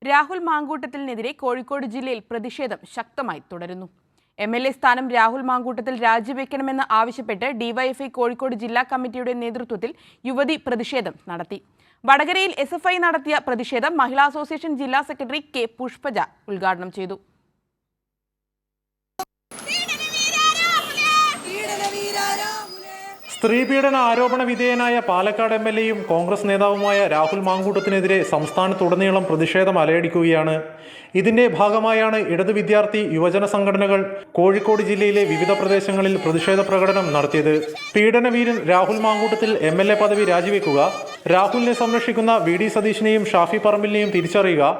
രാഹുൽ മാങ്കൂട്ടത്തിനെതിരെ കോഴിക്കോട് ജില്ലയിൽ പ്രതിഷേധം ശക്തമായി തുടരുന്നു. എംഎൽഎ സ്ഥാനം രാഹുൽ മാങ്കൂട്ടത്തിൽ രാജിവെക്കണമെന്ന് ആവശ്യപ്പെട്ട് ഡിവൈഎഫ്ഐ കോഴിക്കോട് ജില്ലാ കമ്മിറ്റിയുടെ നേതൃത്വത്തിൽ യുവതി പ്രതിഷേധം നടത്തി. വടകരയിൽ എസ്എഫ്ഐ നടത്തിയ പ്രതിഷേധം മഹിളാ അസോസിയേഷൻ ജില്ലാ സെക്രട്ടറി കെ പുഷ്പജ ഉദ്ഘാടനം ചെയ്തു. സ്ത്രീപീഡന ആരോപണ വിധേയനായ പാലക്കാട് എംഎൽഎയും കോൺഗ്രസ് നേതാവുമായ രാഹുൽ മാങ്കൂട്ടത്തിനെതിരെ സംസ്ഥാനത്തുടനീളം പ്രതിഷേധം അലയടിക്കുകയാണ്. ഇതിന്റെ ഭാഗമായാണ് ഇടത് വിദ്യാർത്ഥി യുവജന സംഘടനകൾ കോഴിക്കോട് ജില്ലയിലെ വിവിധ പ്രദേശങ്ങളിൽ പ്രതിഷേധ പ്രകടനം നടത്തിയത്. പീഡനവീരൻ രാഹുൽ മാങ്കൂട്ടത്തിൽ എംഎൽഎ പദവി രാജിവെക്കുക, രാഹുലിനെ സംരക്ഷിക്കുന്ന വി.ഡി. സതീഷിനെയും ഷാഫി പറമ്പിലിനെയും തിരിച്ചറിയുക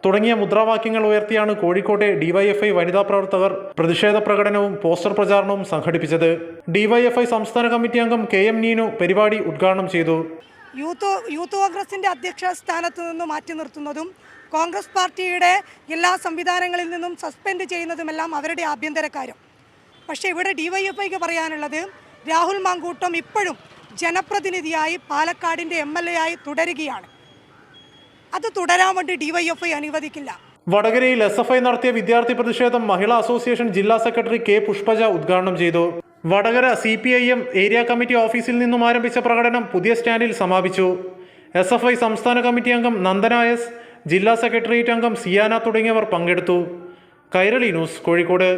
തുടങ്ങിയ മുദ്രാവാക്യങ്ങൾ ഉയർത്തിയാണ് കോഴിക്കോട്ടെ ഡിവൈഎഫ്ഐ വനിതാ പ്രവർത്തകർ പ്രതിഷേധ പ്രകടനവും പോസ്റ്റർ പ്രചാരണവും സംഘടിപ്പിച്ചത്. ഡിവൈഎഫ്ഐ സംസ്ഥാന കമ്മിറ്റി അംഗം കെ.എം. നീനു പരിപാടി ഉദ്ഘാടനം ചെയ്തു. യൂത്ത് കോൺഗ്രസിന്റെ അധ്യക്ഷ സ്ഥാനത്ത് നിന്ന് മാറ്റി നിർത്തുന്നതും കോൺഗ്രസ് പാർട്ടിയുടെ എല്ലാ സംവിധാനങ്ങളിൽ നിന്നും സസ്പെൻഡ് ചെയ്യുന്നതുമെല്ലാം അവരുടെ ആഭ്യന്തര കാര്യം. പക്ഷേ ഇവിടെ ഡിവൈഎഫ്ഐക്ക് പറയാനുള്ളത്, രാഹുൽ മാങ്കൂട്ടം ഇപ്പോഴും ജനപ്രതിനിധിയായി പാലക്കാടിന്റെ എംഎൽഎ ആയി തുടരുകയാണ്. അത് തുടരാൻ വേണ്ടി ഡിവൈഎഫ്ഐ അനുവദിക്കില്ല. വടകരയിൽ എസ്എഫ്ഐ നടത്തിയ വിദ്യാർത്ഥി പ്രതിഷേധം മഹിളാ അസോസിയേഷൻ ജില്ലാ സെക്രട്ടറി കെ പുഷ്പജ ഉദ്ഘാടനം ചെയ്തു. വടകര CPIM ഏരിയ കമ്മിറ്റി ഓഫീസിൽ നിന്നും ആരംഭിച്ച പ്രകടനം പുതിയ സ്റ്റാൻഡിൽ സമാപിച്ചു. എസ്എഫ്ഐ സംസ്ഥാന കമ്മിറ്റി അംഗം നന്ദന എസ്, ജില്ലാ സെക്രട്ടേറിയറ്റ് അംഗം സിയാന തുടങ്ങിയവർ പങ്കെടുത്തു. കൈരളി ന്യൂസ്, കോഴിക്കോട്.